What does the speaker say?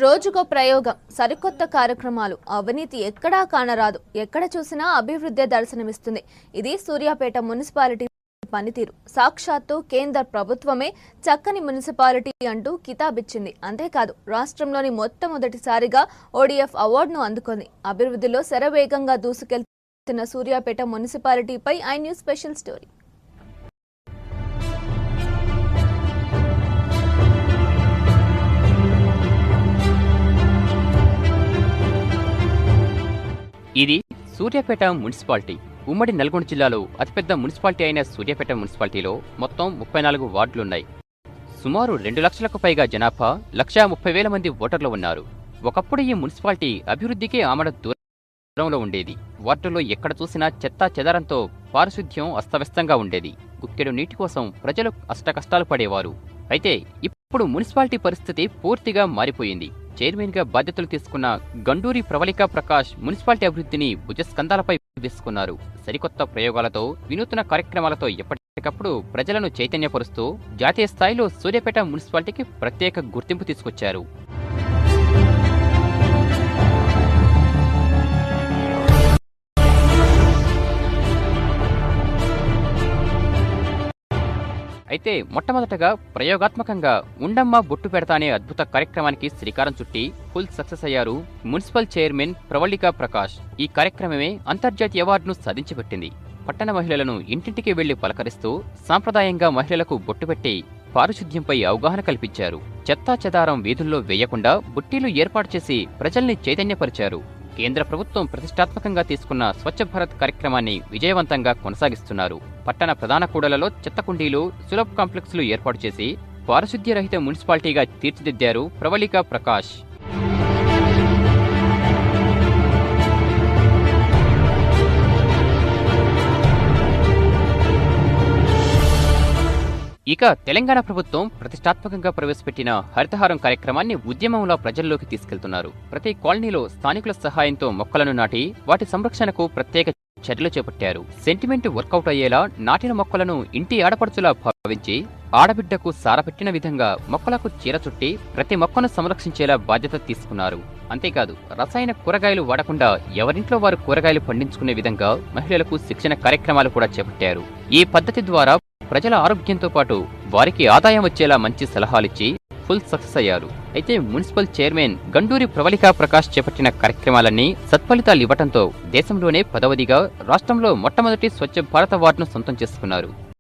రోజుకో ప్రయోగం, సరికొత్త కార్యక్రమాలు, అవినీతి ఎక్కడా కానరాదు. ఎక్కడ చూసినా అభివృద్ధి దర్శనమిస్తుంది. ఇది సూర్యాపేట మున్సిపాలిటీ పనితీరు. సాక్షాత్తు కేంద్ర ప్రభుత్వమే చక్కని మున్సిపాలిటీ అంటూ కితాబిచ్చింది. అంతేకాదు, రాష్ట్రంలోని మొట్టమొదటిసారిగా ఓడిఎఫ్ అవార్డును అందుకుంది. అభివృద్ధిలో శరవేగంగా దూసుకెళ్తున్న సూర్యాపేట మున్సిపాలిటీపై ఐ న్యూస్ స్పెషల్ స్టోరీ. ఇది సూర్యాపేట మున్సిపాలిటీ. ఉమ్మడి నల్గొండ జిల్లాలో అతిపెద్ద మున్సిపాలిటీ అయిన సూర్యాపేట మున్సిపాలిటీలో మొత్తం 34 వార్డులున్నాయి. సుమారు 2 లక్షలకు పైగా జనాభా, 1,30,000 మంది ఓటర్లు ఉన్నారు. ఒకప్పుడు ఈ మున్సిపాలిటీ అభివృద్ధికి ఆమడ దూరంలో ఉండేది. వార్డుల్లో ఎక్కడ చూసినా చెత్తా చెదారంతో పారిశుద్ధ్యం అస్తవ్యస్తంగా ఉండేది. గుక్కెడు నీటి కోసం ప్రజలు అష్టకష్టాలు పడేవారు. అయితే ఇప్పుడు మున్సిపాలిటీ పరిస్థితి పూర్తిగా మారిపోయింది. చైర్మన్ గా బాధ్యతలు తీసుకున్న గండూరి ప్రవళికా ప్రకాష్ మున్సిపాలిటీ అభివృద్ధిని భుజస్కంధాలపై వేసుకున్నారు. సరికొత్త ప్రయోగాలతో, వినూత్న కార్యక్రమాలతో ఎప్పటికప్పుడు ప్రజలను చైతన్యపరుస్తూ జాతీయ స్థాయిలో సూర్యాపేట మున్సిపాలిటీకి ప్రత్యేక గుర్తింపు తీసుకొచ్చారు. అయితే మొట్టమొదటగా ప్రయోగాత్మకంగా ఉండమ్మ బొట్టు పెడతా అనే అద్భుత కార్యక్రమానికి శ్రీకారం చుట్టి ఫుల్ సక్సెస్ అయ్యారు మున్సిపల్ చైర్మన్ ప్రవళికా ప్రకాష్. ఈ కార్యక్రమమే అంతర్జాతీయ అవార్డును సాధించిపెట్టింది. పట్టణ మహిళలను ఇంటింటికి వెళ్లి పలకరిస్తూ సాంప్రదాయంగా మహిళలకు బొట్టు పెట్టి పారిశుద్ధ్యంపై అవగాహన కల్పించారు. చెత్తా చెదారం వీధుల్లో వేయకుండా బుట్టీలు ఏర్పాటు చేసి ప్రజల్ని చైతన్యపరిచారు. కేంద్ర ప్రభుత్వం ప్రతిష్టాత్మకంగా తీసుకున్న స్వచ్ఛ భారత్ కార్యక్రమాన్ని విజయవంతంగా కొనసాగిస్తున్నారు. పట్టణ ప్రధాన కూడలలో చెత్త కుండీలు, సులభ్ కాంప్లెక్స్లు ఏర్పాటు చేసి పారిశుద్ధ్య రహిత మున్సిపాలిటీగా తీర్చిదిద్దారు ప్రవళికా ప్రకాష్. ఇక తెలంగాణ ప్రభుత్వం ప్రతిష్టాత్మకంగా ప్రవేశపెట్టిన హరితహారం కార్యక్రమాన్ని ఉద్యమంలో ప్రజల్లోకి తీసుకెళ్తున్నారు. ప్రతి కాలనీలో స్థానికుల సహాయంతో మొక్కలను నాటి వాటి సంరక్షణకు ప్రత్యేక చర్యలు చేపట్టారు. సెంటిమెంట్ వర్కౌట్ అయ్యేలా నాటిన మొక్కలను ఇంటి ఆడపడుచులా భావించి ఆడబిడ్డకు సారపెట్టిన విధంగా మొక్కలకు చీర చుట్టి ప్రతి మొక్కను సంరక్షించేలా బాధ్యత తీసుకున్నారు. అంతేకాదు, రసాయన కూరగాయలు వాడకుండా ఎవరింట్లో వారు కూరగాయలు పండించుకునే విధంగా మహిళలకు శిక్షణ కార్యక్రమాలు కూడా చేపట్టారు. ఈ పద్ధతి ద్వారా ప్రజల ఆరోగ్యంతో పాటు వారికి ఆదాయం వచ్చేలా మంచి సలహాలిచ్చి ఫుల్ సక్సెస్ అయ్యారు. అయితే మున్సిపల్ చైర్మన్ గండూరి ప్రవళికా ప్రకాష్ చేపట్టిన కార్యక్రమాలన్నీ సత్ఫలితాలు ఇవ్వడంతో దేశంలోనే 10వదిగా రాష్ట్రంలో మొట్టమొదటి స్వచ్ఛ భారత్ అవార్డును సొంతం చేసుకున్నారు.